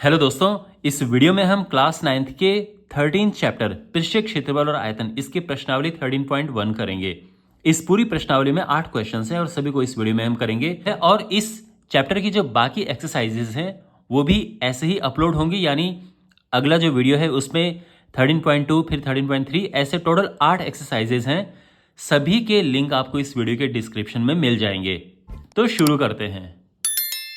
Hello दोस्तों, इस video में हम क्लास 9th के 13 चैप्टर पृष्ठीय क्षेत्रफल और आयतन इसकी प्रश्नावली 13.1 करेंगे। इस पूरी प्रश्नावली में 8 क्वेश्चंस हैं और सभी को इस वीडियो में हम करेंगे। और इस चैप्टर की जो बाकी एक्सरसाइजेज हैं वो भी ऐसे ही अपलोड होंगी, यानी अगला जो वीडियो है उसमें 13.2 फिर 13.3 ऐसे टोटल 8 एक्सरसाइजेज हैं। सभी के लिंक आपको इस वीडियो के डिस्क्रिप्शन में मिल जाएंगे। तो शुरू करते हैं।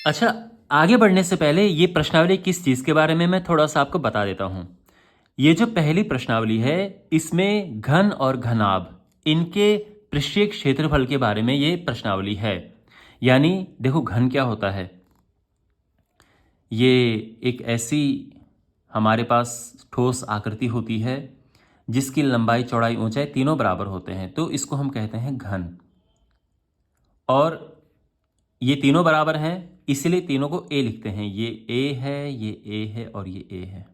अच्छा, आगे बढ़ने से पहले ये प्रश्नावली किस चीज़ के बारे में मैं थोड़ा सा आपको बता देता हूँ। ये जो पहली प्रश्नावली है इसमें घन और घनाभ इनके पृष्ठीय क्षेत्रफल के बारे में ये प्रश्नावली है। यानी देखो, घन क्या होता है? ये एक ऐसी हमारे पास ठोस आकृति होती है जिसकी लंबाई चौड़ाई ऊंचाई तीनों बराबर होते हैं, तो इसको हम कहते हैं घन। और ये तीनों बराबर हैं इसलिए तीनों को ए लिखते हैं। ये ए है, ये ए है और ये ए है।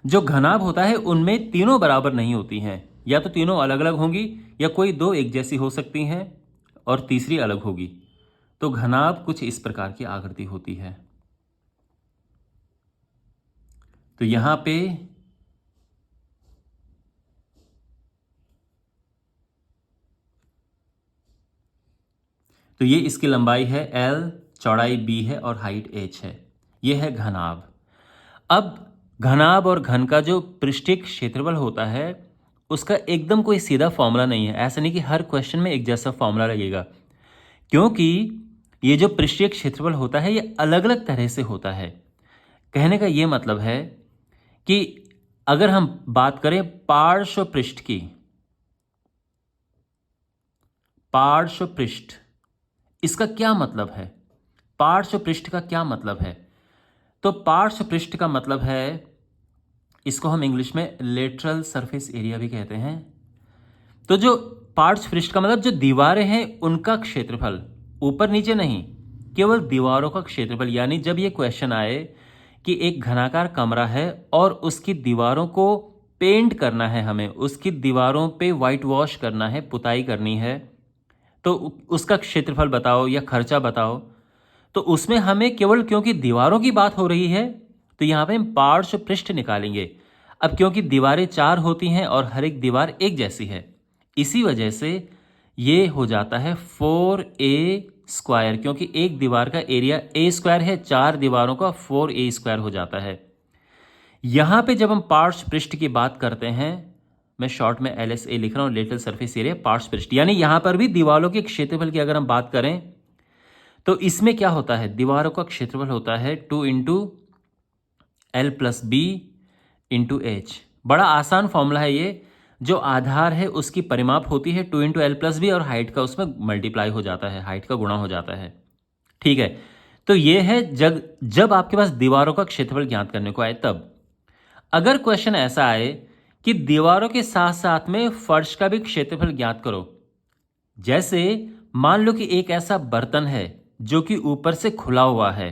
जो घनाभ होता है उनमें तीनों बराबर नहीं होती हैं, या तो तीनों अलग अलग होंगी या कोई दो एक जैसी हो सकती हैं और तीसरी अलग होगी। तो घनाभ कुछ इस प्रकार की आकृति होती है। तो यहां पे तो ये इसकी लंबाई है L, चौड़ाई B है और हाइट H है। ये है घनाभ। अब घनाभ और घन का जो पृष्ठीय क्षेत्रफल होता है उसका एकदम कोई सीधा फॉर्मूला नहीं है। ऐसा नहीं कि हर क्वेश्चन में एक जैसा फॉर्मूला लगेगा, क्योंकि ये जो पृष्ठीय क्षेत्रफल होता है ये अलग अलग तरह से होता है। कहने का ये मतलब है कि अगर हम बात करें पार्श्व पृष्ठ की, पार्श्व पृष्ठ इसका क्या मतलब है? पार्श्व पृष्ठ का क्या मतलब है? तो पार्श्व पृष्ठ का मतलब है, इसको हम इंग्लिश में लेटरल सरफेस एरिया भी कहते हैं। तो जो पार्श्व पृष्ठ का मतलब जो दीवारें हैं उनका क्षेत्रफल, ऊपर नीचे नहीं, केवल दीवारों का क्षेत्रफल। यानी जब ये क्वेश्चन आए कि एक घनाकार कमरा है और उसकी दीवारों को पेंट करना है, हमें उसकी दीवारों पे वाइट वॉश करना है, पुताई करनी है, तो उसका क्षेत्रफल बताओ या खर्चा बताओ। तो उसमें हमें केवल, क्योंकि दीवारों की बात हो रही है तो यहाँ पे हम पार्श्व पृष्ठ निकालेंगे। अब क्योंकि दीवारें 4 होती हैं और हर एक दीवार एक जैसी है, इसी वजह से ये हो जाता है 4a², क्योंकि एक दीवार का एरिया a² है, 4 दीवारों का 4a² हो जाता है। यहाँ पे जब हम पार्श्व पृष्ठ की बात करते हैं, मैं शॉर्ट में LSA लिख रहा हूँ, लेटरल सरफेस एरिया पार्श्व पृष्ठ, यानी यहाँ पर भी दीवारों के क्षेत्रफल की अगर हम बात करें तो इसमें क्या होता है? दीवारों का क्षेत्रफल होता है 2 × L + B × H। बड़ा आसान फॉर्मूला है ये। जो आधार है उसकी परिमाप होती है 2 × L + B और हाइट का उसमें मल्टीप्लाई हो जाता है, हाइट का गुणा हो जाता है। ठीक है, तो ये है जब आपके पास दीवारों का क्षेत्रफल ज्ञात करने को आए तब। अगर क्वेश्चन ऐसा आए कि दीवारों के साथ साथ में फर्श का भी क्षेत्रफल ज्ञात करो, जैसे मान लो कि एक ऐसा बर्तन है जो कि ऊपर से खुला हुआ है,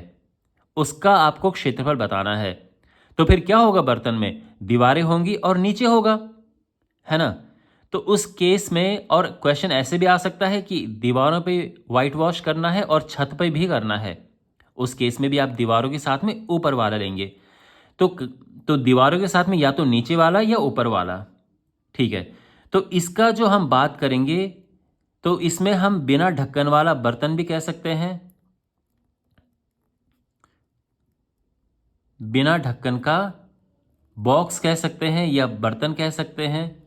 उसका आपको क्षेत्रफल बताना है, तो फिर क्या होगा? बर्तन में दीवारें होंगी और नीचे होगा, है ना? तो उस केस में, और क्वेश्चन ऐसे भी आ सकता है कि दीवारों पे वाइट वॉश करना है और छत पे भी करना है, उस केस में भी आप दीवारों के साथ में ऊपर वाला लेंगे। तो दीवारों के साथ में या तो नीचे वाला या ऊपर वाला। ठीक है, तो इसका जो हम बात करेंगे तो इसमें हम बिना ढक्कन वाला बर्तन भी कह सकते हैं, बिना ढक्कन का बॉक्स कह सकते हैं या बर्तन कह सकते हैं,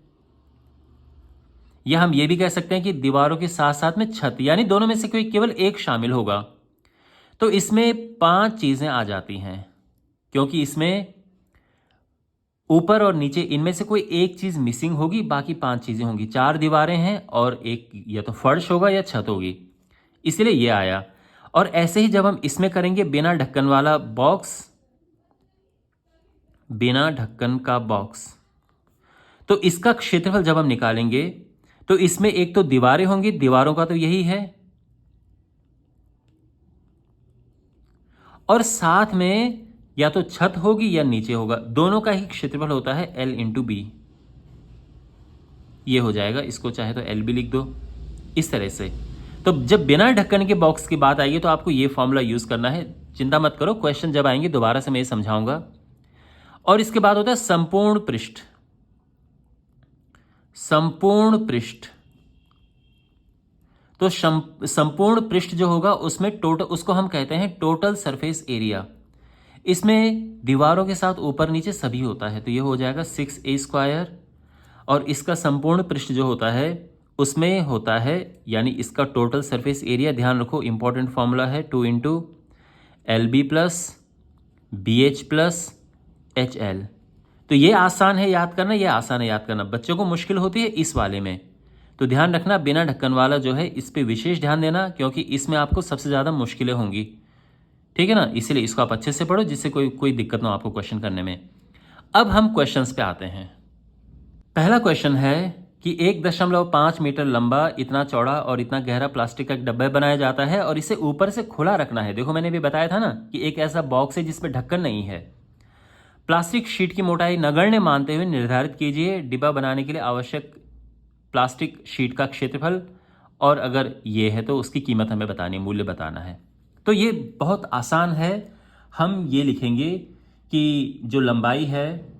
या हम ये भी कह सकते हैं कि दीवारों के साथ साथ में छत, यानी दोनों में से कोई केवल एक शामिल होगा। तो इसमें 5 चीजें आ जाती हैं, क्योंकि इसमें ऊपर और नीचे इनमें से कोई एक चीज मिसिंग होगी, बाकी 5 चीजें होंगी। 4 दीवारें हैं और एक या तो फर्श होगा या छत होगी, इसलिए ये आया। और ऐसे ही जब हम इसमें करेंगे बिना ढक्कन वाला बॉक्स, बिना ढक्कन का बॉक्स, तो इसका क्षेत्रफल जब हम निकालेंगे तो इसमें एक तो दीवारें होंगी, दीवारों का तो यही है, और साथ में या तो छत होगी या नीचे होगा, दोनों का ही क्षेत्रफल होता है L × B। ये हो जाएगा, इसको चाहे तो L भी लिख दो, इस तरह से। तो जब बिना ढक्कन के बॉक्स की बात आएगी तो आपको ये फॉर्मूला यूज करना है, चिंता मत करो, क्वेश्चन जब आएंगे दोबारा से मैं ये समझाऊंगा। और इसके बाद होता है संपूर्ण पृष्ठ। संपूर्ण पृष्ठ, तो संपूर्ण पृष्ठ जो होगा उसमें टोटल, उसको हम कहते हैं टोटल सरफेस एरिया। इसमें दीवारों के साथ ऊपर नीचे सभी होता है, तो ये हो जाएगा 6a²। और इसका संपूर्ण पृष्ठ जो होता है उसमें होता है, यानी इसका टोटल सरफेस एरिया, ध्यान रखो इंपॉर्टेंट फॉर्मूला है 2 into LB plus BH plus HL। तो ये आसान है याद करना, ये आसान है याद करना, बच्चों को मुश्किल होती है इस वाले में। तो ध्यान रखना, बिना ढक्कन वाला जो है इस पे विशेष ध्यान देना, क्योंकि इसमें आपको सबसे ज़्यादा मुश्किलें होंगी, ठीक है ना। इसीलिए इसको आप अच्छे से पढ़ो जिससे कोई दिक्कत ना हो आपको क्वेश्चन करने में। अब हम क्वेश्चंस पे आते हैं। पहला क्वेश्चन है कि 1.5 मीटर लंबा, इतना चौड़ा और इतना गहरा प्लास्टिक का एक डब्बा बनाया जाता है और इसे ऊपर से खुला रखना है। देखो मैंने भी बताया था ना कि एक ऐसा बॉक्स है जिसमें ढक्कन नहीं है। प्लास्टिक शीट की मोटाई नगण्य मानते हुए निर्धारित कीजिए डिब्बा बनाने के लिए आवश्यक प्लास्टिक शीट का क्षेत्रफल, और अगर ये है तो उसकी कीमत हमें बतानी, मूल्य बताना है। तो ये बहुत आसान है। हम ये लिखेंगे कि जो लंबाई है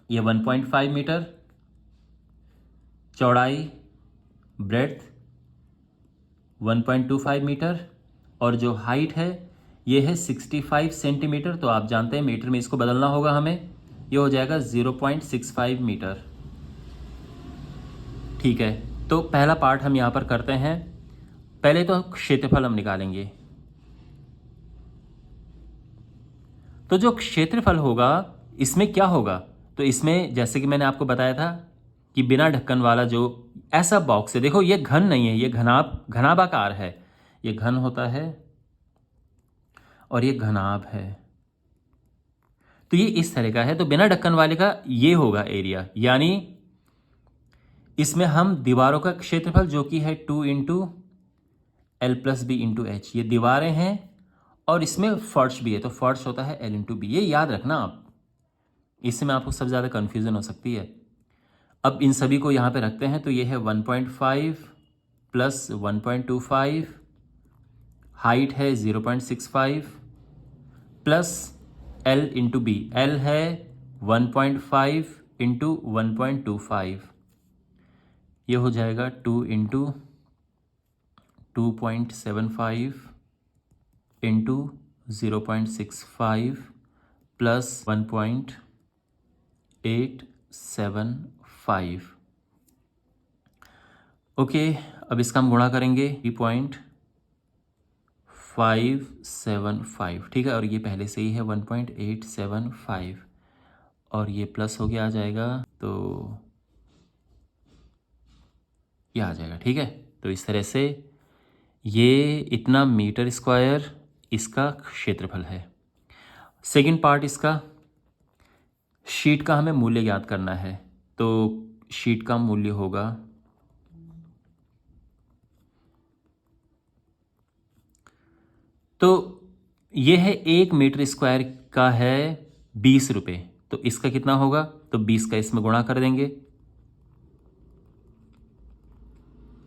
ये 1.5 मीटर, चौड़ाई ब्रेड्थ 1.25 मीटर, और जो हाइट है ये है 65 सेंटीमीटर। तो आप जानते हैं मीटर में इसको बदलना होगा हमें, ये हो जाएगा 0.65 मीटर। ठीक है, तो पहला पार्ट हम यहाँ पर करते हैं। पहले तो क्षेत्रफल हम निकालेंगे। तो जो क्षेत्रफल होगा इसमें क्या होगा, तो इसमें जैसे कि मैंने आपको बताया था कि बिना ढक्कन वाला जो ऐसा बॉक्स है, देखो ये घन नहीं है, ये घनाभाकार है, ये घन होता है और ये घनाभ है। तो ये इस तरह का है। तो बिना ढक्कन वाले का ये होगा एरिया, यानी इसमें हम दीवारों का क्षेत्रफल जो कि है 2 into L plus B into H, ये दीवारें हैं और इसमें फर्श भी है, तो फर्श होता है L इंटू बी। ये याद रखना आप, इसमें आपको सबसे ज़्यादा कन्फ्यूज़न हो सकती है। अब इन सभी को यहाँ पे रखते हैं, तो ये है 1.5 प्लस 1.25, हाइट है 0.65 plus L into B, L है 1.5 इंटू 1.25, ये हो जाएगा 2 इंटू 2.75 इंटू 0.65 प्लस 1.875। ओके, अब इसका हम गुणा करेंगे 3.575, ठीक है, और ये पहले से ही है 1.875, और ये प्लस हो गया आ जाएगा, तो ये आ जाएगा, ठीक है। तो इस तरह से ये इतना मीटर स्क्वायर इसका क्षेत्रफल है। सेकंड पार्ट इसका, शीट का हमें मूल्य ज्ञात करना है। तो शीट का मूल्य होगा, तो ये है 1 मीटर स्क्वायर का है 20 रुपये, तो इसका कितना होगा, तो 20 का इसमें गुणा कर देंगे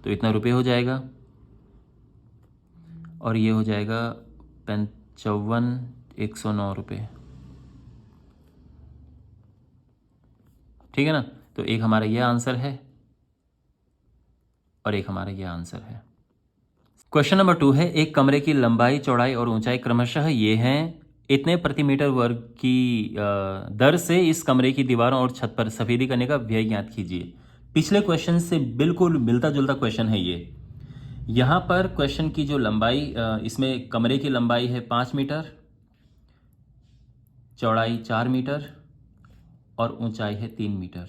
तो इतना रुपये हो जाएगा, और ये हो जाएगा 55,109 रुपये, ठीक है ना। तो एक हमारा ये आंसर है और एक हमारा ये आंसर है। क्वेश्चन नंबर 2 है, एक कमरे की लंबाई, चौड़ाई और ऊंचाई क्रमशः ये हैं, इतने प्रति मीटर वर्ग की दर से इस कमरे की दीवारों और छत पर सफेदी करने का व्यय ज्ञात कीजिए। पिछले क्वेश्चन से बिल्कुल मिलता जुलता क्वेश्चन है ये। यहाँ पर क्वेश्चन की जो लंबाई, इसमें कमरे की लंबाई है 5 मीटर, चौड़ाई 4 मीटर और ऊंचाई है 3 मीटर।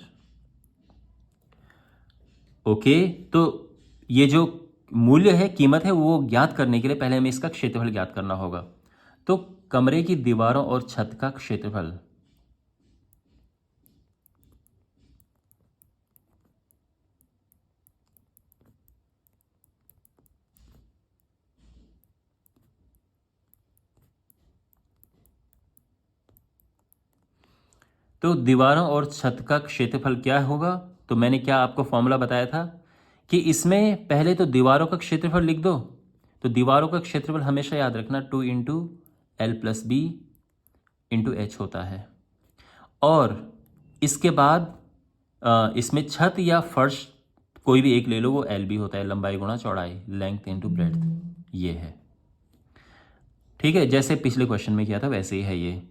ओके, तो ये जो मूल्य है, कीमत है, वो ज्ञात करने के लिए पहले हमें इसका क्षेत्रफल ज्ञात करना होगा। तो कमरे की दीवारों और छत का क्षेत्रफल, तो दीवारों और छत का क्षेत्रफल क्या होगा, तो मैंने क्या आपको फॉर्मूला बताया था कि इसमें पहले तो दीवारों का क्षेत्रफल लिख दो, तो दीवारों का क्षेत्रफल हमेशा याद रखना 2 into L plus B into H होता है। और इसके बाद इसमें छत या फर्श कोई भी एक ले लो, वो एल बी होता है, लंबाई गुणा चौड़ाई, लेंथ इंटू ब्रेड्थ, ये है। ठीक है, जैसे पिछले क्वेश्चन में किया था वैसे ही है ये।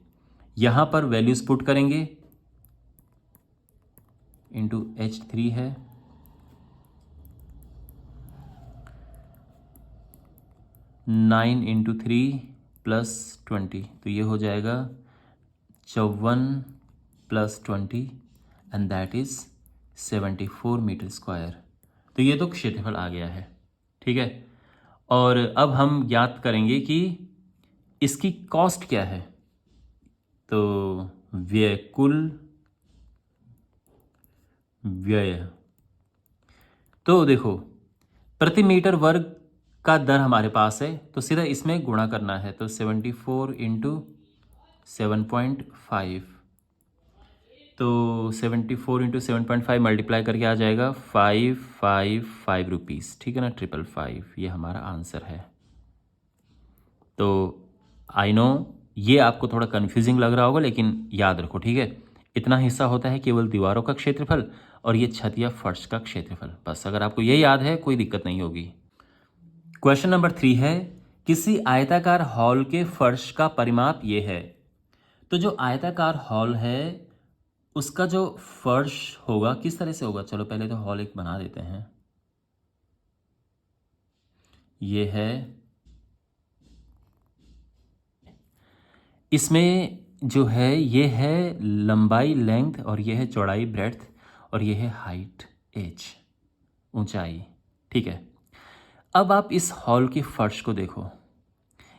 यहाँ पर वैल्यूज पुट करेंगे, इंटू H3 है, नाइन इंटू 3 प्लस 20, तो ये हो जाएगा 54 plus 20 and that is 74 metre square. तो ये तो क्षेत्रफल आ गया है। ठीक है, और अब हम ज्ञात करेंगे कि इसकी कॉस्ट क्या है। तो व्यय, कुल व्यय, तो देखो प्रति मीटर वर्ग का दर हमारे पास है, तो सीधा इसमें गुणा करना है। तो 74 इंटू 7.5, तो 74 इंटू 7.5 मल्टीप्लाई करके आ जाएगा 555 रुपीज़। ठीक है ना, 555, ये हमारा आंसर है। तो आई नो ये आपको थोड़ा कन्फ्यूजिंग लग रहा होगा, लेकिन याद रखो, ठीक है, इतना हिस्सा होता है केवल दीवारों का क्षेत्रफल और ये छत या फर्श का क्षेत्रफल। बस अगर आपको ये याद है कोई दिक्कत नहीं होगी। क्वेश्चन नंबर 3 है, किसी आयताकार हॉल के फर्श का परिमाप ये है। तो जो आयताकार हॉल है उसका जो फर्श होगा किस तरह से होगा, चलो पहले तो हॉल एक बना देते हैं। ये है, इसमें जो है ये है लंबाई लेंथ, और ये है चौड़ाई ब्रेड्थ, और ये है हाइट एच, ऊंचाई। ठीक है, अब आप इस हॉल के फर्श को देखो,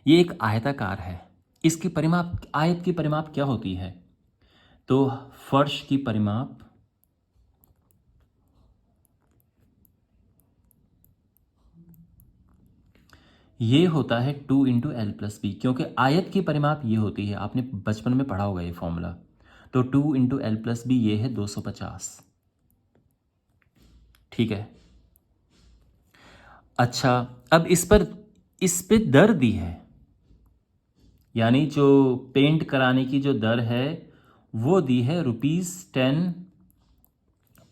ये एक आयताकार है। इसकी परिमाप, आयत की परिमाप क्या होती है, तो फर्श की परिमाप ये होता है 2 इंटू एल प्लस बी, क्योंकि आयत की परिमाप ये होती है, आपने बचपन में पढ़ा होगा ये फॉर्मूला। तो 2 इंटू एल प्लस बी ये है 250। ठीक है, अच्छा, अब इस पे दर दी है, यानी जो पेंट कराने की जो दर है वो दी है ₹10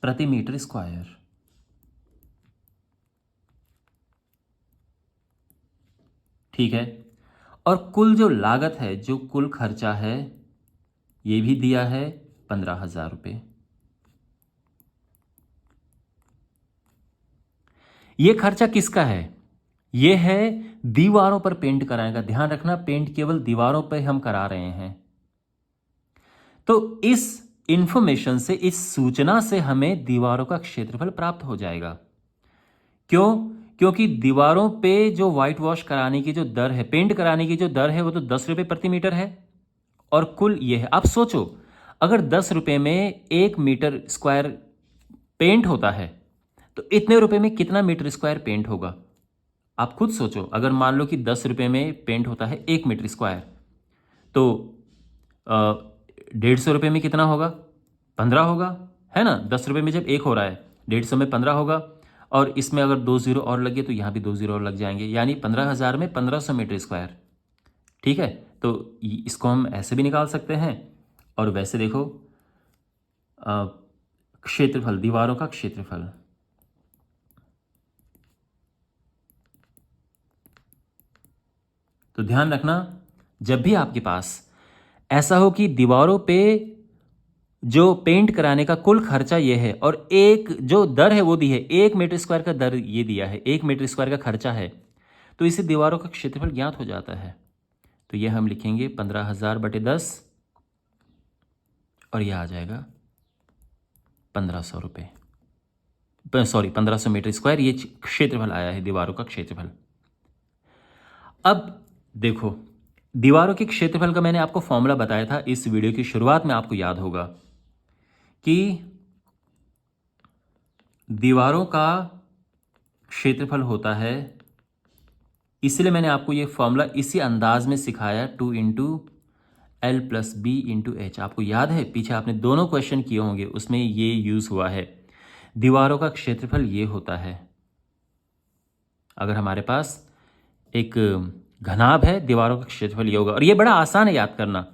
प्रति मीटर स्क्वायर। ठीक है, और कुल जो लागत है, जो कुल खर्चा है, ये भी दिया है 15,000 रुपये। ये खर्चा किसका है, ये है दीवारों पर पेंट कराने का। ध्यान रखना, पेंट केवल दीवारों पर हम करा रहे हैं। तो इस इंफॉर्मेशन से, इस सूचना से हमें दीवारों का क्षेत्रफल प्राप्त हो जाएगा। क्यों, क्योंकि दीवारों पे जो व्हाइट वॉश कराने की जो दर है, पेंट कराने की जो दर है, वो तो 10 रुपये प्रति मीटर है, और कुल ये है। आप सोचो, अगर 10 रुपये में 1 मीटर स्क्वायर पेंट होता है, तो इतने रुपए में कितना मीटर स्क्वायर पेंट होगा, आप खुद सोचो। अगर मान लो कि 10 रुपये में पेंट होता है 1 मीटर स्क्वायर, तो 150 रुपये में कितना होगा, 15 होगा, है ना। 10 रुपये में जब 1 हो रहा है, 150 में 15 होगा, और इसमें अगर 2 जीरो और लगे तो यहाँ भी 2 जीरो और लग जाएंगे, यानी 15,000 में 1500 मीटर स्क्वायर। ठीक है, तो इसको हम ऐसे भी निकाल सकते हैं। और वैसे देखो, क्षेत्रफल, दीवारों का क्षेत्रफल, तो ध्यान रखना, जब भी आपके पास ऐसा हो कि दीवारों पे जो पेंट कराने का कुल खर्चा ये है, और एक जो दर है वो दी है, 1 मीटर स्क्वायर का दर ये दिया है, 1 मीटर स्क्वायर का खर्चा है, तो इससे दीवारों का क्षेत्रफल ज्ञात हो जाता है। तो ये हम लिखेंगे 15,000 बटे 10, और यह आ जाएगा 1500 रुपये, सॉरी 1500 मीटर स्क्वायर, ये क्षेत्रफल आया है दीवारों का क्षेत्रफल। अब देखो, दीवारों के क्षेत्रफल का मैंने आपको फॉर्मूला बताया था इस वीडियो की शुरुआत में, आपको याद होगा कि दीवारों का क्षेत्रफल होता है, इसलिए मैंने आपको ये फॉर्मूला इसी अंदाज में सिखाया, 2 into L plus B into H. आपको याद है, पीछे आपने दोनों क्वेश्चन किए होंगे, उसमें ये यूज हुआ है। दीवारों का क्षेत्रफल ये होता है, अगर हमारे पास एक घनाभ है, दीवारों का क्षेत्रफल ये होगा। और ये बड़ा आसान है याद करना,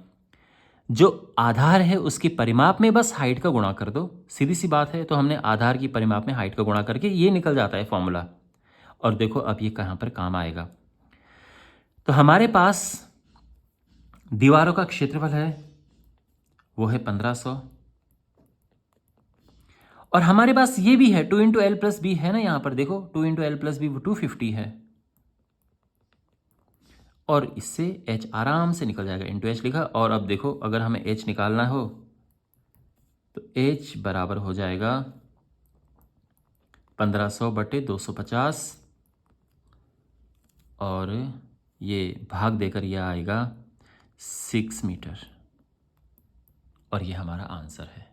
जो आधार है उसकी परिमाप में बस हाइट का गुणा कर दो, सीधी सी बात है। तो हमने आधार की परिमाप में हाइट का गुणा करके ये निकल जाता है फॉर्मूला। और देखो अब ये कहाँ पर काम आएगा। तो हमारे पास दीवारों का क्षेत्रफल है, वो है 1500, और हमारे पास ये भी है 2 इंटू एल प्लस बी है ना, यहाँ पर देखो 2 इंटू एल प्लस बी 250 है, और इससे h आराम से निकल जाएगा, इंटू एच लिखा। और अब देखो अगर हमें h निकालना हो तो h बराबर हो जाएगा 1500/250, और ये भाग देकर यह आएगा 6 मीटर, और ये हमारा आंसर है।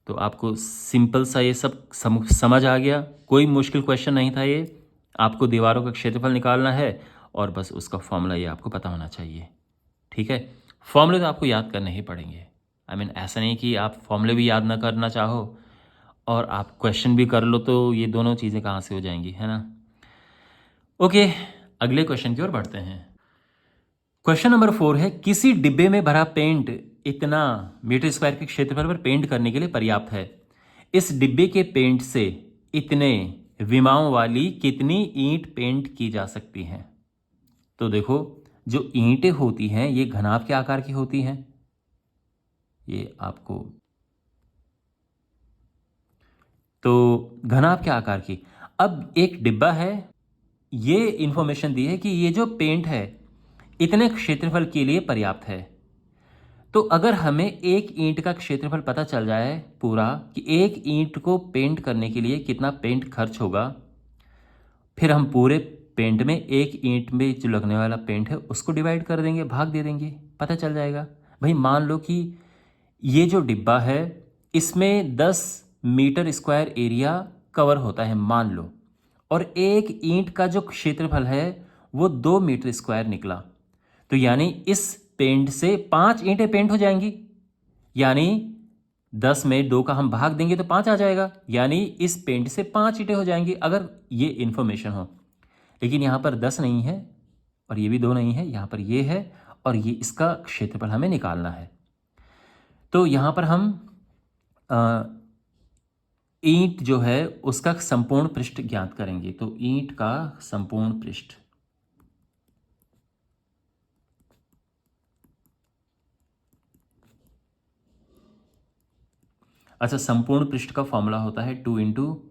तो आपको सिंपल सा ये सब समझ आ गया, कोई मुश्किल क्वेश्चन नहीं था ये। आपको दीवारों का क्षेत्रफल निकालना है और बस उसका फॉर्मूला ये आपको पता होना चाहिए, ठीक है। फॉर्मूले तो आपको याद करने ही पड़ेंगे। आई मीन ऐसा नहीं कि आप फॉर्मूले भी याद ना करना चाहो और आप क्वेश्चन भी कर लो, तो ये दोनों चीज़ें कहाँ से हो जाएंगी, है ना। ओके, अगले क्वेश्चन की ओर बढ़ते हैं। क्वेश्चन नंबर 4 है, किसी डिब्बे में भरा पेंट इतना मीटर स्क्वायर के क्षेत्रफल पर पेंट करने के लिए पर्याप्त है। इस डिब्बे के पेंट से इतने विमाओं वाली कितनी ईंट पेंट की जा सकती हैं। तो देखो, जो ईंटें होती हैं ये घनाभ के आकार की होती हैं, ये आपको, तो घनाभ के आकार की। अब एक डिब्बा है, ये इंफॉर्मेशन दी है कि ये जो पेंट है इतने क्षेत्रफल के लिए पर्याप्त है। तो अगर हमें एक ईंट का क्षेत्रफल पता चल जाए पूरा, कि एक ईंट को पेंट करने के लिए कितना पेंट खर्च होगा, फिर हम पूरे पेंट में एक ईंट में जो लगने वाला पेंट है उसको डिवाइड कर देंगे, भाग दे देंगे, पता चल जाएगा। भाई मान लो कि ये जो डिब्बा है इसमें 10 मीटर स्क्वायर एरिया कवर होता है मान लो, और एक ईंट का जो क्षेत्रफल है वो 2 मीटर स्क्वायर निकला, तो यानी इस पेंट से 5 ईंटें पेंट हो जाएंगी, यानी 10 में 2 का हम भाग देंगे तो 5 आ जाएगा, यानी इस पेंट से 5 ईंटें हो जाएंगी, अगर ये इन्फॉर्मेशन हो। लेकिन यहाँ पर 10 नहीं है और ये भी 2 नहीं है, यहाँ पर ये है और ये इसका क्षेत्रफल हमें निकालना है। तो यहाँ पर हम ईंट जो है उसका संपूर्ण पृष्ठ ज्ञात करेंगे। तो ईंट का संपूर्ण पृष्ठ, अच्छा, संपूर्ण पृष्ठ का फॉर्मूला होता है 2 into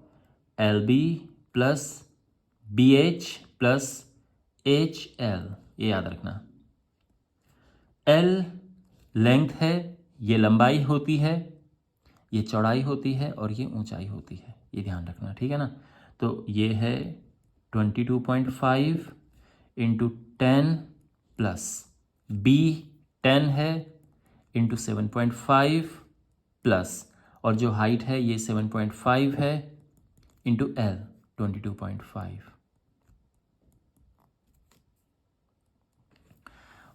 L B plus B H plus H L, ये याद रखना। एल लेंथ है, ये लंबाई होती है, ये चौड़ाई होती है और ये ऊंचाई होती है, ये ध्यान रखना, ठीक है ना। तो ये है 22.5 इंटू 10 प्लस बी 10 है इंटू 7.5 प्लस, और जो हाइट है ये 7.5 है इंटू एल 22.5,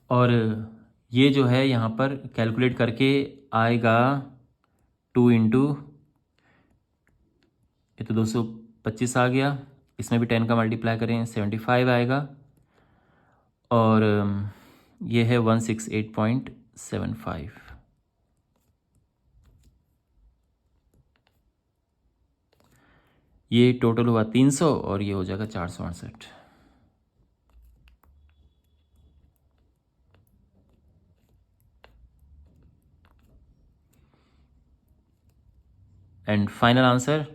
और ये जो है यहाँ पर कैलकुलेट करके आएगा 2 इंटू, ये तो 225 आ गया, इसमें भी 10 का मल्टीप्लाई करें 75 आएगा, और ये है 168.75। ये टोटल हुआ 300 और ये हो जाएगा 468। And final answer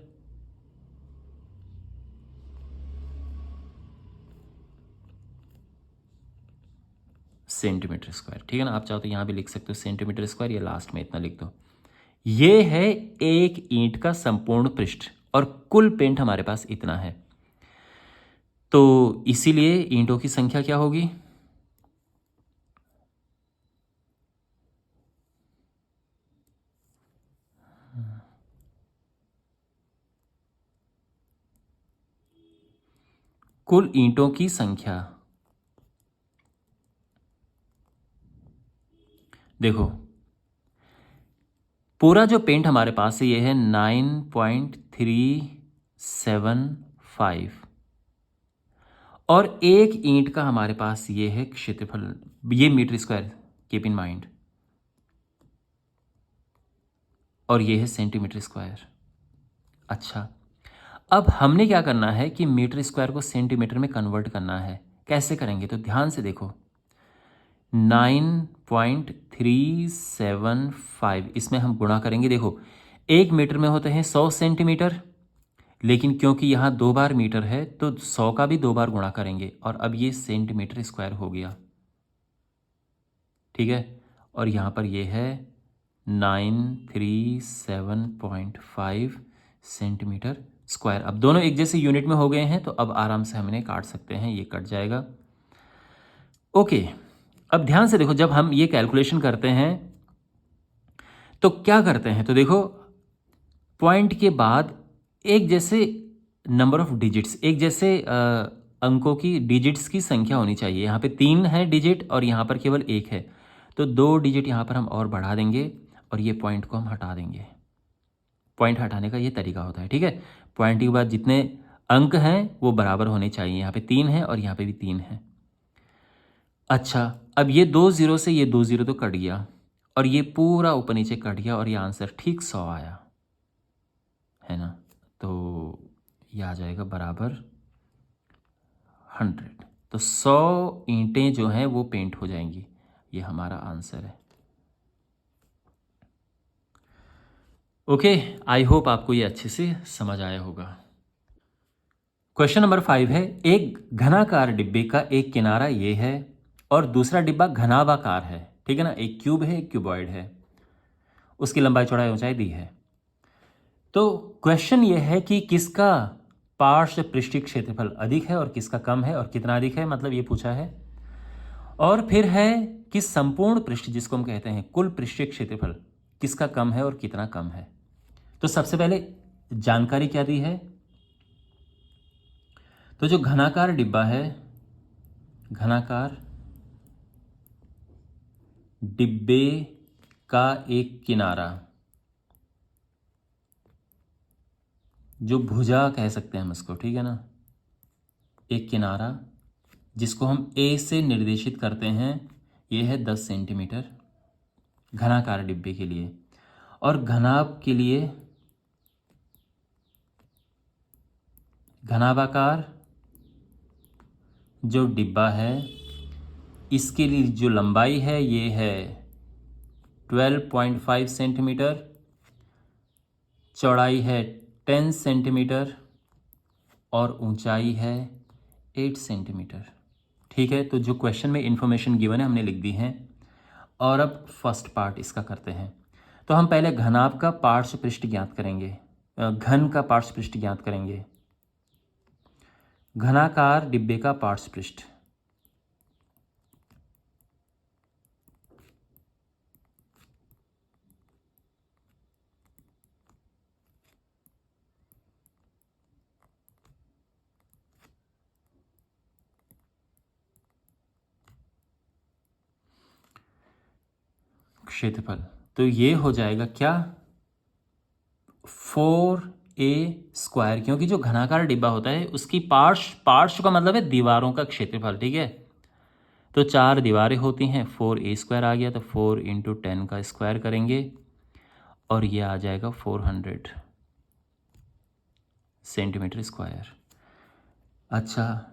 centimetre square, ठीक है ना। आप चाहो तो यहाँ भी लिख सकते हो सेंटीमीटर स्क्वायर, या लास्ट में इतना लिख दो। ये है एक ईंट का संपूर्ण पृष्ठ और कुल पेंट हमारे पास इतना है, तो इसीलिए ईंटों की संख्या क्या होगी, कुल ईंटों की संख्या। देखो पूरा जो पेंट हमारे पास है ये है 9.375, और एक ईंट का हमारे पास ये है क्षेत्रफल, ये metre square, keep in mind, और ये है सेंटीमीटर स्क्वायर। अच्छा, अब हमने क्या करना है कि मीटर स्क्वायर को सेंटीमीटर में कन्वर्ट करना है। कैसे करेंगे तो ध्यान से देखो, 9.375 इसमें हम गुणा करेंगे। देखो, एक मीटर में होते हैं 100 सेंटीमीटर, लेकिन क्योंकि यहाँ 2 बार मीटर है तो 100 का भी 2 बार गुणा करेंगे, और अब ये सेंटीमीटर स्क्वायर हो गया। ठीक है, और यहाँ पर ये है 937.5 सेंटीमीटर स्क्वायर। अब दोनों एक जैसे यूनिट में हो गए हैं तो अब आराम से हम इन्हें काट सकते हैं, ये कट जाएगा। ओके, अब ध्यान से देखो, जब हम ये कैलकुलेशन करते हैं तो क्या करते हैं, तो देखो पॉइंट के बाद एक जैसे नंबर ऑफ डिजिट्स, एक जैसे अंकों की डिजिट्स की संख्या होनी चाहिए। यहाँ पे 3 है डिजिट और यहाँ पर केवल 1 है, तो 2 डिजिट यहाँ पर हम और बढ़ा देंगे और ये पॉइंट को हम हटा देंगे। पॉइंट हटाने का ये तरीका होता है। ठीक है, पॉइंट के बाद जितने अंक हैं वो बराबर होने चाहिए। यहाँ पे 3 है और यहाँ पे भी 3 है। अच्छा, अब ये 2 0 से ये 2 0 तो कट गया और ये पूरा ऊपर नीचे कट गया और ये आंसर ठीक 100 आया, है ना। तो ये आ जाएगा बराबर 100। तो 100 ईंटें जो हैं वो पेंट हो जाएंगी, ये हमारा आंसर है। ओके, आई होप आपको ये अच्छे से समझ आया होगा। क्वेश्चन नंबर 5 है, एक घनाकार डिब्बे का एक किनारा ये है और दूसरा डिब्बा घनाभाकार है। ठीक है ना, एक क्यूब है, एक क्यूबॉइड है, उसकी लंबाई चौड़ाई ऊंचाई दी है। तो क्वेश्चन ये है कि किसका पार्श्व पृष्ठीय क्षेत्रफल अधिक है और किसका कम है, और कितना अधिक है, मतलब ये पूछा है। और फिर है कि संपूर्ण पृष्ठ, जिसको हम कहते हैं कुल पृष्ठीय क्षेत्रफल, किसका कम है और कितना कम है। तो सबसे पहले जानकारी क्या दी है, तो जो घनाकार डिब्बा है, घनाकार डिब्बे का एक किनारा, जो भुजा कह सकते हैं हम इसको, ठीक है ना, एक किनारा जिसको हम ए से निर्देशित करते हैं, ये है 10 सेंटीमीटर घनाकार डिब्बे के लिए। और घनाभ के लिए, घनाभाकार जो डिब्बा है इसके लिए जो लंबाई है ये है 12.5 सेंटीमीटर, चौड़ाई है 10 सेंटीमीटर और ऊंचाई है 8 सेंटीमीटर। ठीक है, तो जो क्वेश्चन में इंफॉर्मेशन गिवन है हमने लिख दी है। और अब फर्स्ट पार्ट इसका करते हैं। तो हम पहले घनाभ का पार्श्व पृष्ठ ज्ञात करेंगे, घन का पार्श्व पृष्ठ ज्ञात करेंगे। घनाकार डिब्बे का पार्श्व पृष्ठ, क्षेत्रफल, तो ये हो जाएगा क्या, 4a², क्योंकि जो घनाकार डिब्बा होता है उसकी पार्श्व का मतलब है दीवारों का क्षेत्रफल। ठीक है, तो 4 दीवारें होती हैं, 4a² आ गया, तो 4 × 10 का स्क्वायर करेंगे और ये आ जाएगा 400 सेंटीमीटर स्क्वायर। अच्छा,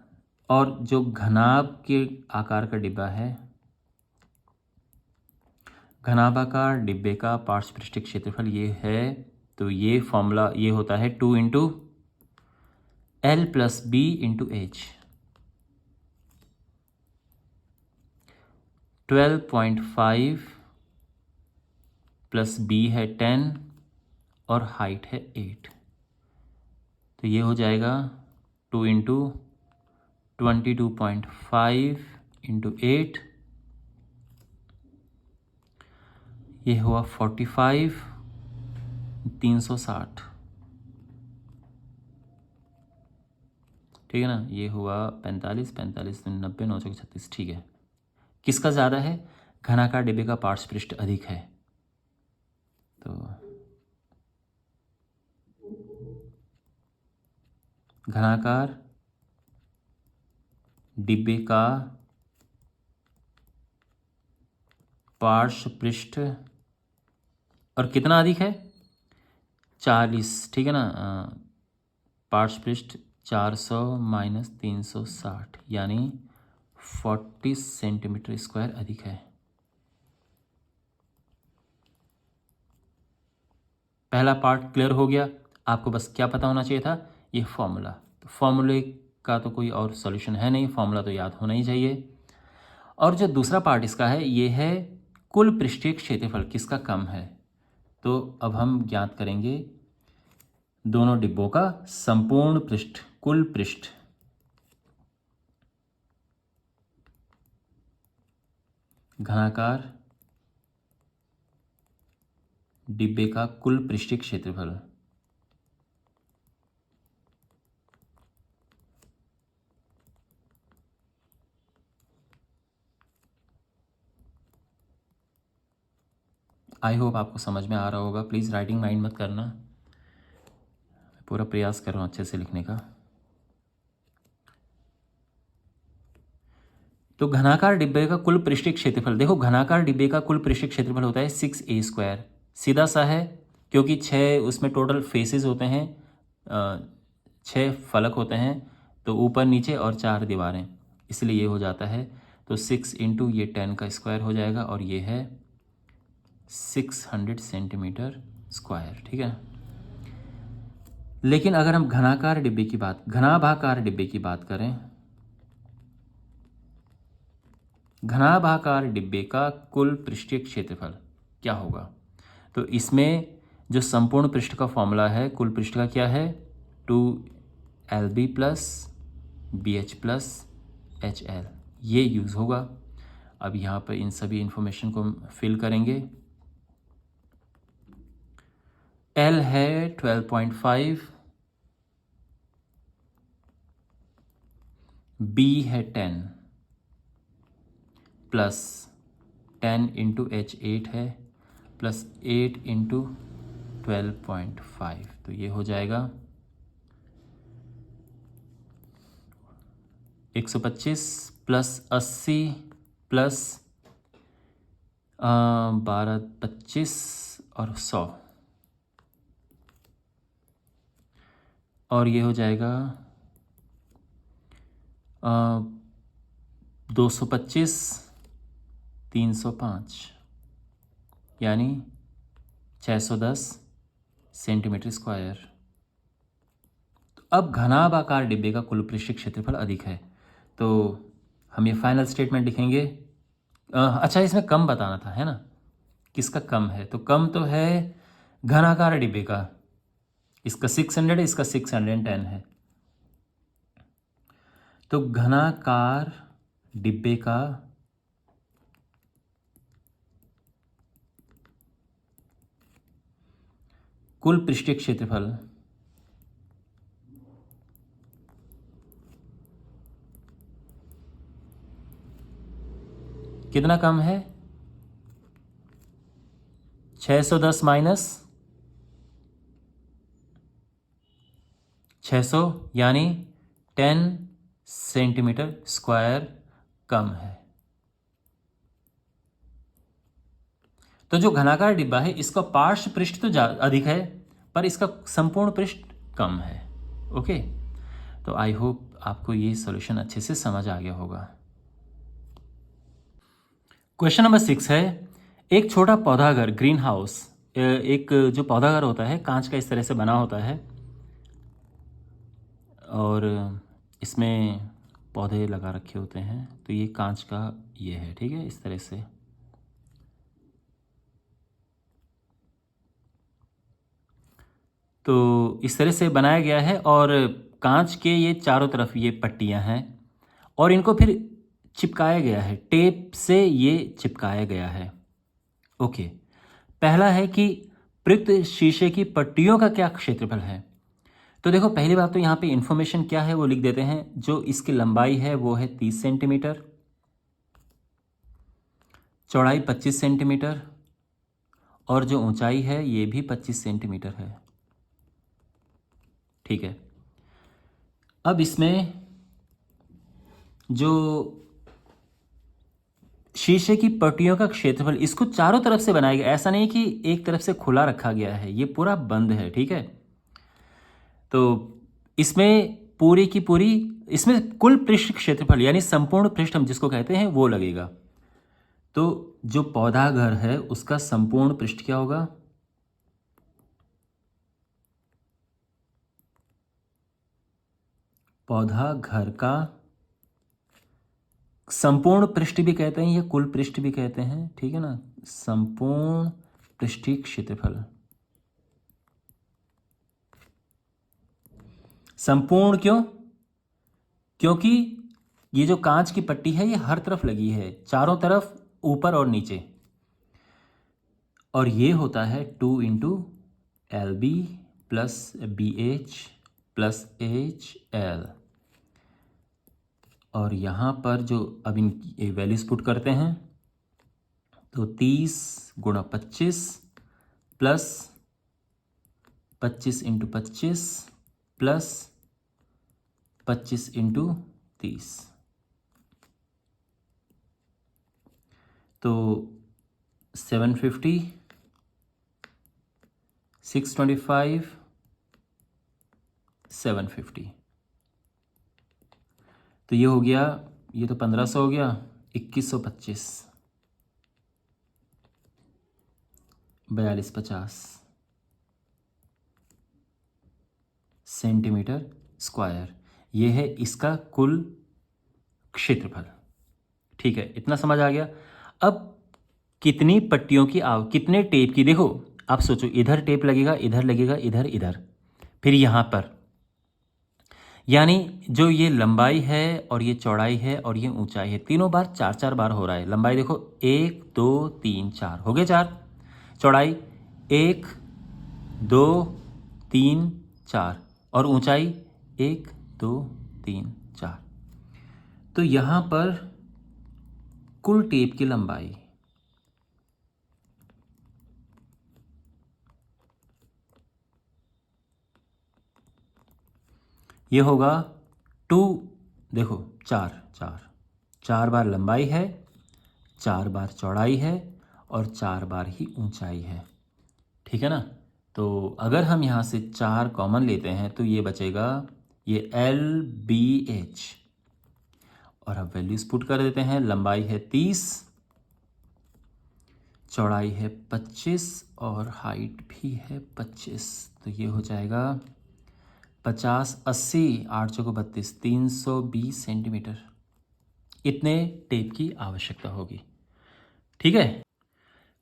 और जो घनाभ के आकार का डिब्बा है, घनाभाकार डिब्बे का पार्श्व पृष्ठीय क्षेत्रफल ये है, तो ये फॉर्मूला ये होता है 2 × L + B × H। 12.5 + B है 10 और हाइट है 8, तो ये हो जाएगा 2 × 22.5 × 8, ये हुआ 45, 360। ठीक है ना, ये हुआ 45, 45 90, 9 चौके 36। ठीक है, किसका ज़्यादा है, घनाकार डिब्बे का पार्श्व पृष्ठ अधिक है। तो घनाकार डिब्बे का पार्श्व पृष्ठ और कितना अधिक है 40, ठीक है ना। पार्श्व पृष्ठ 400 माइनस 360 यानी 40 सेंटीमीटर स्क्वायर अधिक है। पहला पार्ट क्लियर हो गया। आपको बस क्या पता होना चाहिए था, ये फॉर्मूला। तो फॉर्मूले का तो कोई और सॉल्यूशन है नहीं, फॉर्मूला तो याद होना ही चाहिए। और जो दूसरा पार्ट इसका है ये है कुल पृष्ठीय क्षेत्रफल किसका कम है। तो अब हम ज्ञात करेंगे दोनों डिब्बों का संपूर्ण पृष्ठ, कुल पृष्ठ, घनाकार डिब्बे का कुल पृष्ठीय क्षेत्रफल। आई होप आपको समझ में आ रहा होगा। प्लीज़ राइटिंग माइंड मत करना, पूरा प्रयास कर रहा हूँ अच्छे से लिखने का। तो घनाकार डिब्बे का कुल पृष्ठीय क्षेत्रफल, देखो घनाकार डिब्बे का कुल पृष्ठीय क्षेत्रफल होता है 6a²। सीधा सा है क्योंकि 6 उसमें टोटल फेसेस होते हैं, 6 फलक होते हैं, तो ऊपर नीचे और 4 दीवारें, इसलिए ये हो जाता है। तो 6 इंटू ये 10 का स्क्वायर हो जाएगा और ये है 600 सेंटीमीटर स्क्वायर, ठीक है। लेकिन अगर हम घनाकार डिब्बे की बात, घनाभाकार डिब्बे की बात करें, घनाभाकार डिब्बे का कुल पृष्ठीय क्षेत्रफल क्या होगा। तो इसमें जो संपूर्ण पृष्ठ का फॉर्मूला है, कुल पृष्ठ का क्या है, 2LB plus BH plus HL, ये यूज़ होगा। अब यहाँ पर इन सभी इंफॉर्मेशन को हम फिल करेंगे। L है 12.5, B है 10 प्लस 10 इंटू H 8 है प्लस 8 इंटू 12.5, तो ये हो जाएगा 125 प्लस 80 प्लस 12 25 और 100, और ये हो जाएगा 225 305 यानी 610 सेंटीमीटर स्क्वायर। तो अब घनाभाकार डिब्बे का कुल पृष्ठीय क्षेत्रफल अधिक है, तो हम ये फाइनल स्टेटमेंट लिखेंगे। अच्छा, इसमें कम बताना था, है ना, किसका कम है। तो कम तो है घनाकार डिब्बे का, इसका 600 है, इसका 610 है। तो घनाकार डिब्बे का कुल पृष्ठीय क्षेत्रफल कितना कम है, 610 माइनस 600 यानी 10 सेंटीमीटर स्क्वायर कम है। तो जो घनाकार डिब्बा है इसका पार्श्व पृष्ठ तो अधिक है, पर इसका संपूर्ण पृष्ठ कम है। ओके, तो आई होप आपको ये सॉल्यूशन अच्छे से समझ आ गया होगा। क्वेश्चन नंबर 6 है, एक छोटा पौधाघर ग्रीन हाउस, एक जो पौधाघर होता है कांच का इस तरह से बना होता है और इसमें पौधे लगा रखे होते हैं। तो ये कांच का ये है, ठीक है, इस तरह से। तो इस तरह से बनाया गया है और कांच के ये चारों तरफ ये पट्टियां हैं और इनको फिर चिपकाया गया है, टेप से ये चिपकाया गया है। ओके, पहला है कि प्रयुक्त शीशे की पट्टियों का क्या क्षेत्रफल है। तो देखो, पहली बात तो यहाँ पे इंफॉर्मेशन क्या है वो लिख देते हैं। जो इसकी लंबाई है वो है 30 सेंटीमीटर, चौड़ाई 25 सेंटीमीटर और जो ऊंचाई है ये भी 25 सेंटीमीटर है, ठीक है। अब इसमें जो शीशे की पट्टियों का क्षेत्रफल, इसको चारों तरफ से बनाया गया, ऐसा नहीं कि एक तरफ से खुला रखा गया है, ये पूरा बंद है, ठीक है। तो इसमें पूरी की पूरी, इसमें कुल पृष्ठ क्षेत्रफल यानी संपूर्ण पृष्ठ हम जिसको कहते हैं वो लगेगा। तो जो पौधा घर है उसका संपूर्ण पृष्ठ क्या होगा? पौधा घर का संपूर्ण पृष्ठ भी कहते हैं या कुल पृष्ठ भी कहते हैं, ठीक है ना, संपूर्ण पृष्ठीय क्षेत्रफल। संपूर्ण क्यों? क्योंकि ये जो कांच की पट्टी है ये हर तरफ लगी है, चारों तरफ, ऊपर और नीचे, और ये होता है 2 × LB plus BH plus HL। और यहाँ पर जो अब इन वैल्यूज पुट करते हैं तो 30 × 25 प्लस 25 × 25 प्लस 25 × 30, तो 750, 625, 750। तो ये हो गया, ये तो 1500 हो गया, 2125, 4250 सेंटीमीटर स्क्वायर। ये है इसका कुल क्षेत्रफल, ठीक है, इतना समझ आ गया। अब कितनी पट्टियों की कितने टेप की, देखो आप सोचो, इधर टेप लगेगा, इधर लगेगा, इधर, इधर, फिर यहाँ पर, यानी जो ये लंबाई है और ये चौड़ाई है और ये ऊंचाई है, तीनों बार 4 4 बार हो रहा है। लंबाई देखो 1 2 3 4 हो गए 4, चौड़ाई 1 2 3 4, और ऊंचाई 1 2 3 4। तो यहाँ पर कुल टेप की लंबाई, ये होगा 2, देखो 4 4, 4 बार लंबाई है, 4 बार चौड़ाई है और 4 बार ही ऊंचाई है, ठीक है ना। तो अगर हम यहाँ से 4 कॉमन लेते हैं तो ये बचेगा ये LBH, और अब वैल्यूज पुट कर देते हैं। लंबाई है 30, चौड़ाई है 25 और हाइट भी है 25, तो ये हो जाएगा 50 80 8 चौको 32, 320 सेंटीमीटर। इतने टेप की आवश्यकता होगी, ठीक है।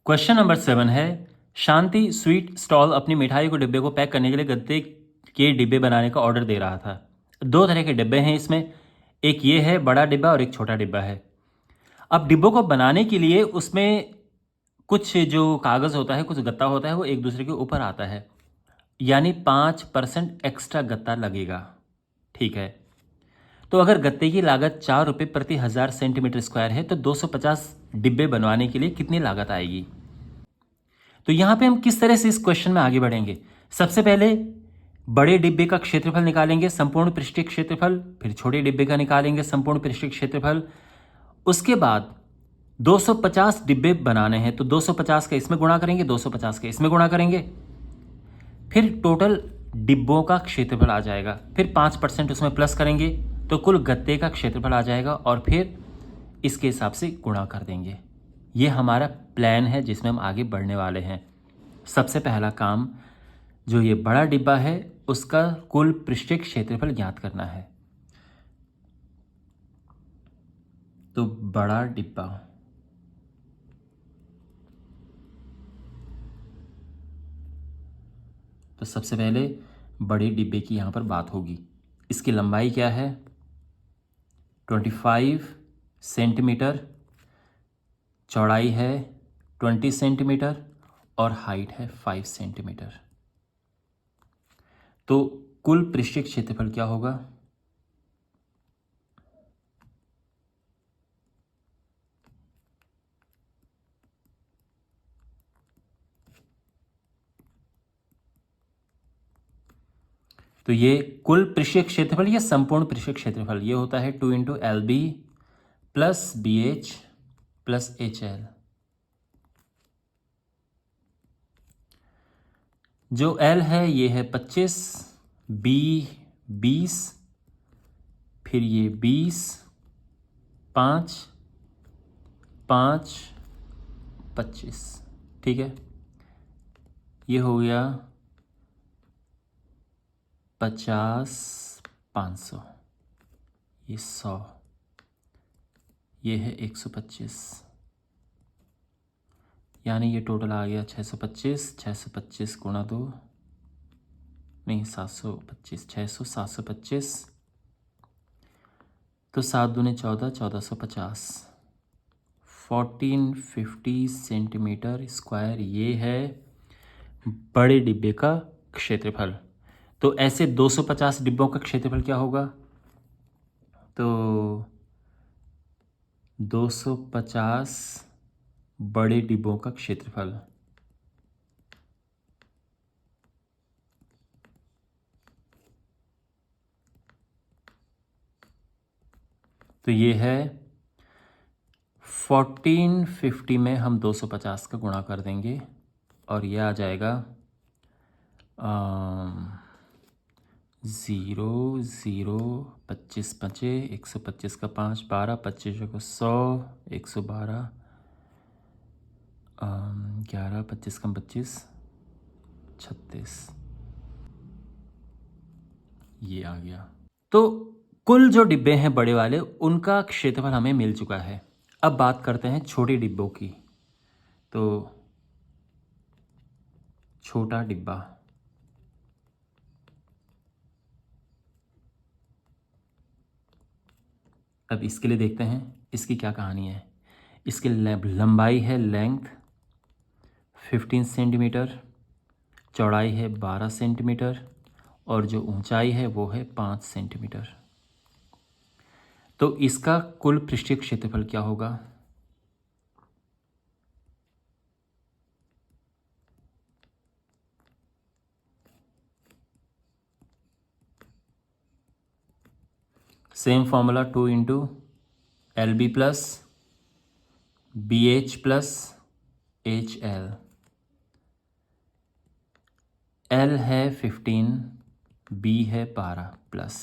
क्वेश्चन नंबर 7 है, शांति स्वीट स्टॉल अपनी मिठाई को डिब्बे को पैक करने के लिए गत्ते के डिब्बे बनाने का ऑर्डर दे रहा था। 2 तरह के डिब्बे हैं इसमें, एक ये है बड़ा डिब्बा और एक छोटा डिब्बा है। अब डिब्बों को बनाने के लिए उसमें कुछ जो कागज़ होता है, कुछ गत्ता होता है, वो एक दूसरे के ऊपर आता है, यानी 5% एक्स्ट्रा गत्ता लगेगा, ठीक है। तो अगर गत्ते की लागत 4 रुपये प्रति 1000 सेंटीमीटर स्क्वायर है तो 250 डिब्बे बनवाने के लिए कितनी लागत आएगी? तो यहाँ पे हम किस तरह से इस क्वेश्चन में आगे बढ़ेंगे? सबसे पहले बड़े डिब्बे का क्षेत्रफल निकालेंगे, संपूर्ण पृष्ठीय क्षेत्रफल, फिर छोटे डिब्बे का निकालेंगे संपूर्ण पृष्ठीय क्षेत्रफल। उसके बाद 250 डिब्बे बनाने हैं तो 250 का इसमें गुणा करेंगे, 250 का इसमें गुणा करेंगे, फिर टोटल डिब्बों का क्षेत्रफल आ जाएगा, फिर 5% उसमें प्लस करेंगे तो कुल गत्ते का क्षेत्रफल आ जाएगा, और फिर इसके हिसाब से गुणा कर देंगे। ये हमारा प्लान है जिसमें हम आगे बढ़ने वाले हैं। सबसे पहला काम, जो ये बड़ा डिब्बा है उसका कुल पृष्ठीय क्षेत्रफल ज्ञात करना है। तो बड़ा डिब्बा, तो सबसे पहले बड़े डिब्बे की यहाँ पर बात होगी। इसकी लंबाई क्या है? 25 सेंटीमीटर, चौड़ाई है 20 सेंटीमीटर और हाइट है 5 सेंटीमीटर। तो कुल पृष्ठीय क्षेत्रफल क्या होगा? तो ये कुल पृष्ठीय क्षेत्रफल या संपूर्ण पृष्ठीय क्षेत्रफल, ये होता है 2 into L B plus B H plus H L. जो एल है ये है 25, बी 20, फिर ये 20, 5, 5, 25, ठीक है। ये हो गया 50, 500, ये 100, ये है 125, यानी ये टोटल आ गया 625, 625 गुणा 2, नहीं 725, 600, 725, तो 7 दूने 14, 1450, 1450 सेंटीमीटर स्क्वायर, ये है बड़े डिब्बे का क्षेत्रफल। तो ऐसे 250 डिब्बों का क्षेत्रफल क्या होगा? तो 250 बड़े डिब्बों का क्षेत्रफल, तो ये है 1450 में हम 250 का गुणा कर देंगे और ये आ जाएगा 0, 0, 25 बचे, 125 का 5, 12, 25 को 100, 112, 11, 25 का 25, 36, ये आ गया। तो कुल जो डिब्बे हैं बड़े वाले, उनका क्षेत्रफल हमें मिल चुका है। अब बात करते हैं छोटे डिब्बों की। तो छोटा डिब्बा, अब इसके लिए देखते हैं इसकी क्या कहानी है। इसकी लंबाई है लेंथ 15 सेंटीमीटर, चौड़ाई है 12 सेंटीमीटर और जो ऊंचाई है वो है 5 सेंटीमीटर। तो इसका कुल पृष्ठीय क्षेत्रफल क्या होगा? Same formula, 2 into L B plus B H plus H L. L है 15, बी है 12 प्लस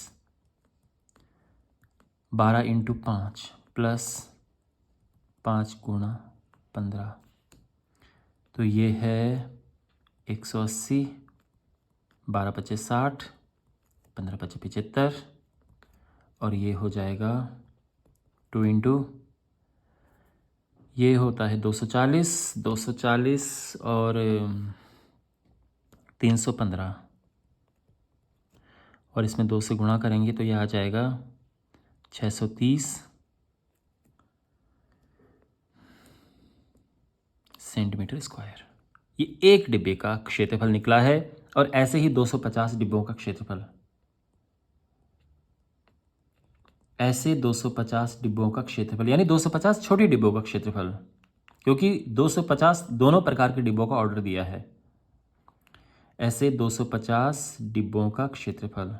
12 इंटू 5 प्लस 5 गुणा 15, तो ये है 180, 12 पचे 60, 15 पचे 75 और ये हो जाएगा 2 इंटू, ये होता है 240, 240 और 315 और इसमें 2 से गुणा करेंगे तो ये आ जाएगा 630 सेंटीमीटर स्क्वायर। ये एक डिब्बे का क्षेत्रफल निकला है और ऐसे ही 250 डिब्बों का क्षेत्रफल, ऐसे 250 डिब्बों का क्षेत्रफल यानी 250 छोटे डिब्बों का क्षेत्रफल, क्योंकि 250 दोनों प्रकार के डिब्बों का ऑर्डर दिया है। ऐसे 250 डिब्बों का क्षेत्रफल,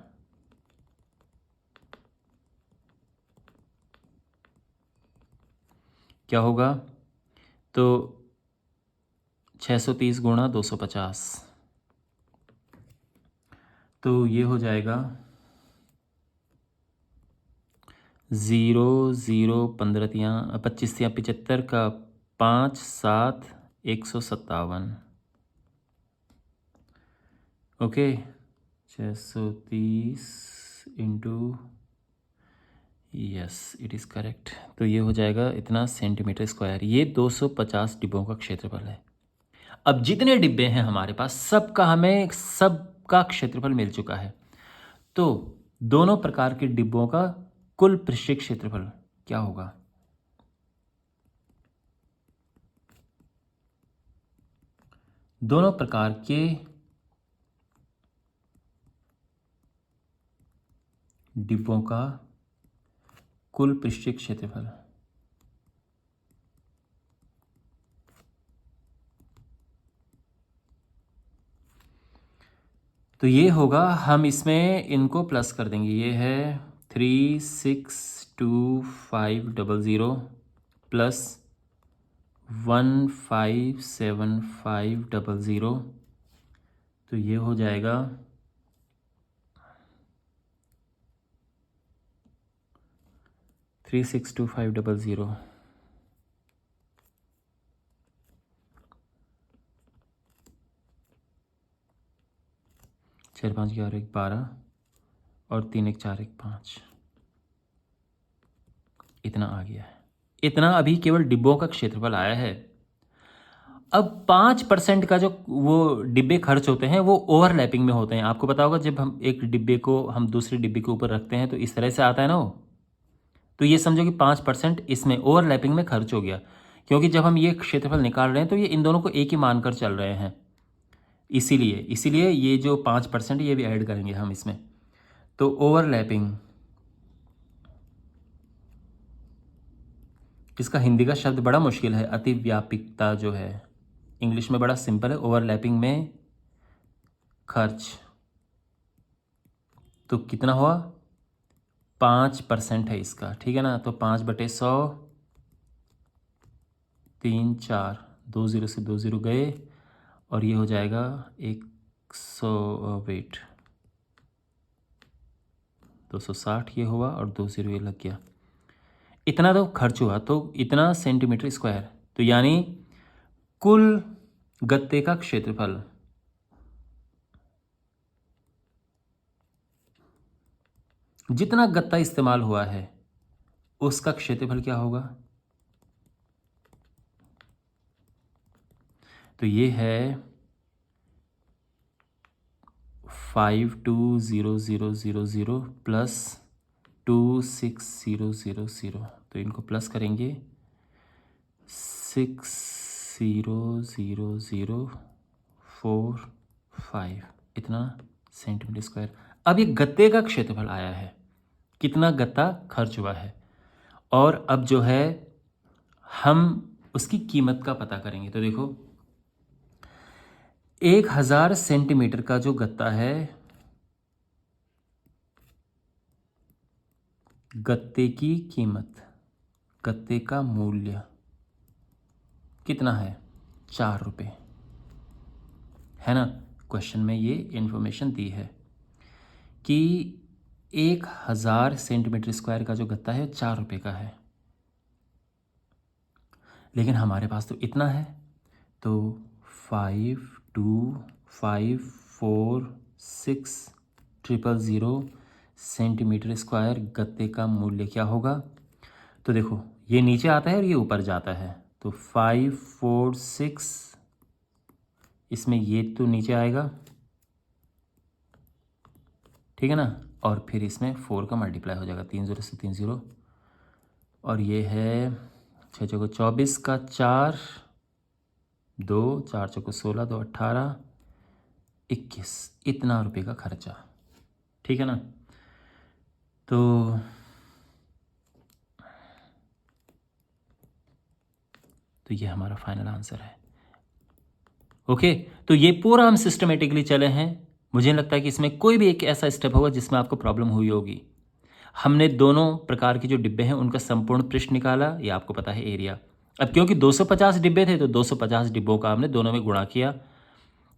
क्या होगा? तो 630 गुणा 250, तो ये हो जाएगा 0, 0, 15 तियाँ 25 तियाँ 75 का 5, 7, 157। Okay, 630 into, yes it is correct. तो ये हो जाएगा इतना सेंटीमीटर स्क्वायर। ये 250 डिब्बों का क्षेत्रफल है। अब जितने डिब्बे हैं हमारे पास, सबका क्षेत्रफल मिल चुका है। तो दोनों प्रकार के डिब्बों का कुल पृष्ठीय क्षेत्रफल क्या होगा? दोनों प्रकार के डिब्बों का कुल पृष्ठीय क्षेत्रफल, तो ये होगा, हम इसमें इनको प्लस कर देंगे। ये है 362500 प्लस 157500, तो ये हो जाएगा 362500। 4 5 11 1 12 और 3 1 4 1 5, इतना आ गया है। इतना अभी केवल डिब्बों का क्षेत्रफल आया है। अब 5% का जो वो डिब्बे खर्च होते हैं वो ओवरलैपिंग में होते हैं। आपको पता होगा, जब हम एक डिब्बे को हम दूसरे डिब्बे के ऊपर रखते हैं तो इस तरह से आता है ना वो। तो ये समझो कि 5% इसमें ओवरलैपिंग में खर्च हो गया, क्योंकि जब हम ये क्षेत्रफल निकाल रहे हैं तो ये इन दोनों को एक ही मानकर चल रहे हैं। इसीलिए ये जो 5% ये भी ऐड करेंगे हम इसमें। तो ओवरलैपिंग, इसका हिंदी का शब्द बड़ा मुश्किल है, अतिव्यापिकता जो है। इंग्लिश में बड़ा सिंपल है, ओवरलैपिंग में खर्च। तो कितना हुआ, 5% है इसका, ठीक है ना। तो 5/100, 3 4, 2 0 से 2 0 गए और ये हो जाएगा 100, वेट 260 ये हुआ और 2 0 ये लग गया। इतना तो खर्च हुआ, तो इतना सेंटीमीटर स्क्वायर। तो यानी कुल गत्ते का क्षेत्रफल, जितना गत्ता इस्तेमाल हुआ है उसका क्षेत्रफल क्या होगा। तो ये है 520000 प्लस 26000। तो इनको प्लस करेंगे, 600045, इतना सेंटीमीटर स्क्वायर। अब ये गत्ते का क्षेत्रफल आया है, कितना गत्ता खर्च हुआ है। और अब जो है हम उसकी कीमत का पता करेंगे। तो देखो, 1000 सेंटीमीटर का जो गत्ता है, गत्ते की कीमत, गत्ते का मूल्य कितना है, 4 रुपये, है ना। क्वेश्चन में ये इंफॉर्मेशन दी है कि 1000 सेंटीमीटर स्क्वायर का जो गत्ता है 4 रुपये का है, लेकिन हमारे पास तो इतना है। तो 5254600 सेंटीमीटर स्क्वायर गत्ते का मूल्य क्या होगा। तो देखो, ये नीचे आता है और ये ऊपर जाता है। तो 546, इसमें ये तो नीचे आएगा, ठीक है ना। और फिर इसमें 4 का मल्टीप्लाई हो जाएगा, 3 0 से 3 0, और ये है 6 चौको 24 का 4, 2 4 चौको 16, 2 18, 21, इतना रुपये का खर्चा, ठीक है ना। तो ये हमारा फाइनल आंसर है। ओके, तो ये पूरा हम सिस्टमेटिकली चले हैं। मुझे लगता है कि इसमें कोई भी एक ऐसा स्टेप होगा जिसमें आपको प्रॉब्लम हुई होगी। हमने दोनों प्रकार के जो डिब्बे हैं उनका संपूर्ण पृष्ठ निकाला, ये आपको पता है एरिया। अब क्योंकि 250 डिब्बे थे तो 250 डिब्बों का हमने दोनों में गुणा किया।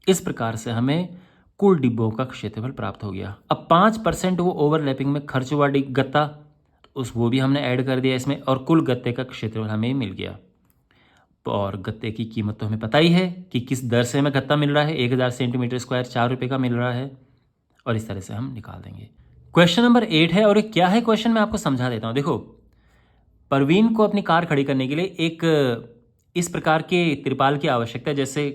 इस प्रकार से हमें कुल डिब्बों का क्षेत्रफल प्राप्त हो गया। अब 5% वो ओवरलैपिंग में खर्च हुआ गत्ता, वो भी हमने ऐड कर दिया इसमें, और कुल गत्ते का क्षेत्रफल हमें मिल गया। और गत्ते की कीमत तो हमें पता ही है कि किस दर से हमें गत्ता मिल रहा है, 1000 सेंटीमीटर स्क्वायर 4 रुपये का मिल रहा है, और इस तरह से हम निकाल देंगे। क्वेश्चन नंबर 8 है, और ये क्या है क्वेश्चन मैं आपको समझा देता हूँ। देखो, परवीन को अपनी कार खड़ी करने के लिए एक इस प्रकार के त्रिपाल की आवश्यकता है, जैसे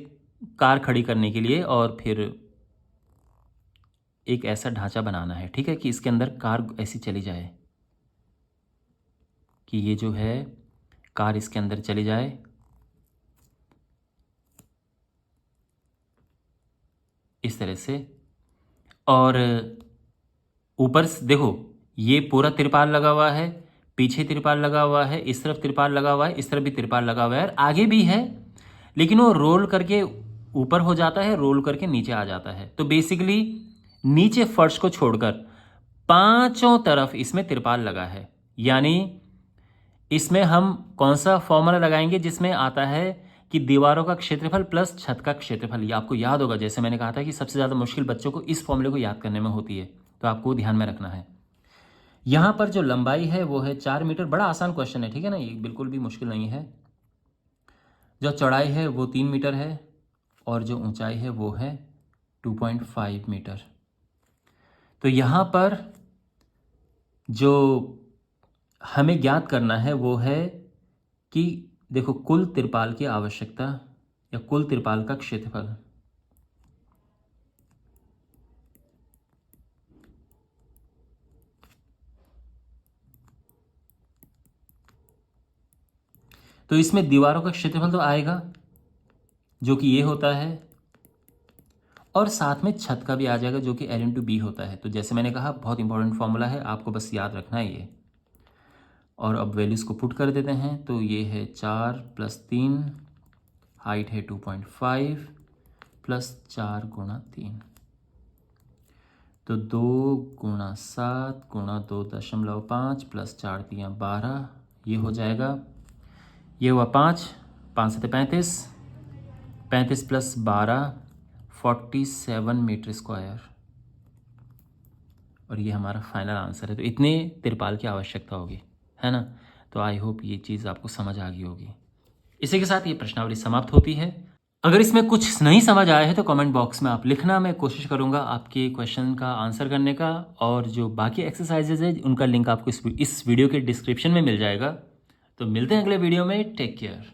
कार खड़ी करने के लिए, और फिर एक ऐसा ढांचा बनाना है, ठीक है, कि इसके अंदर कार ऐसी चली जाए, कि ये जो है कार इसके अंदर चली जाए, इस तरह से। और ऊपर देखो, ये पूरा त्रिपाल लगा हुआ है, पीछे त्रिपाल लगा हुआ है, इस तरफ त्रिपाल लगा हुआ है, इस तरफ भी त्रिपाल लगा हुआ है, आगे भी है, लेकिन वो रोल करके ऊपर हो जाता है, रोल करके नीचे आ जाता है। तो बेसिकली नीचे फर्श को छोड़कर पांचों तरफ इसमें तिरपाल लगा है। यानी इसमें हम कौन सा फॉर्मूला लगाएंगे जिसमें आता है कि दीवारों का क्षेत्रफल प्लस छत का क्षेत्रफल। ये आपको याद होगा, जैसे मैंने कहा था कि सबसे ज़्यादा मुश्किल बच्चों को इस फॉर्मूले को याद करने में होती है, तो आपको ध्यान में रखना है। यहाँ पर जो लंबाई है वो है 4 मीटर। बड़ा आसान क्वेश्चन है, ठीक है ना, ये बिल्कुल भी मुश्किल नहीं है। जो चौड़ाई है वो 3 मीटर है और जो ऊंचाई है वो है 2.5 मीटर। तो यहाँ पर जो हमें ज्ञात करना है वो है कि देखो कुल तिरपाल की आवश्यकता या कुल तिरपाल का क्षेत्रफल। तो इसमें दीवारों का क्षेत्रफल तो आएगा जो कि ये होता है, और साथ में छत का भी आ जाएगा जो कि L/B होता है। तो जैसे मैंने कहा बहुत इंपॉर्टेंट फॉर्मूला है, आपको बस याद रखना है ये। और अब वैल्यूज़ को पुट कर देते हैं। तो ये है 4 + 3, हाइट है 2.5 + 4 × 3, तो 2 × 7 × 2.5 + 4 × 12, ये हो जाएगा, ये हुआ 5 × 7 = 35, 35 + 12 47 मीटर स्क्वायर, और ये हमारा फाइनल आंसर है। तो इतने तिरपाल की आवश्यकता होगी, है ना। तो आई होप ये चीज़ आपको समझ आ गई होगी। इसी के साथ ये प्रश्नावली समाप्त होती है। अगर इसमें कुछ नहीं समझ आया है तो कमेंट बॉक्स में आप लिखना, मैं कोशिश करूँगा आपके क्वेश्चन का आंसर करने का। और जो बाकी एक्सरसाइजेज है उनका लिंक आपको इस वीडियो के डिस्क्रिप्शन में मिल जाएगा। तो मिलते हैं अगले वीडियो में। Take care.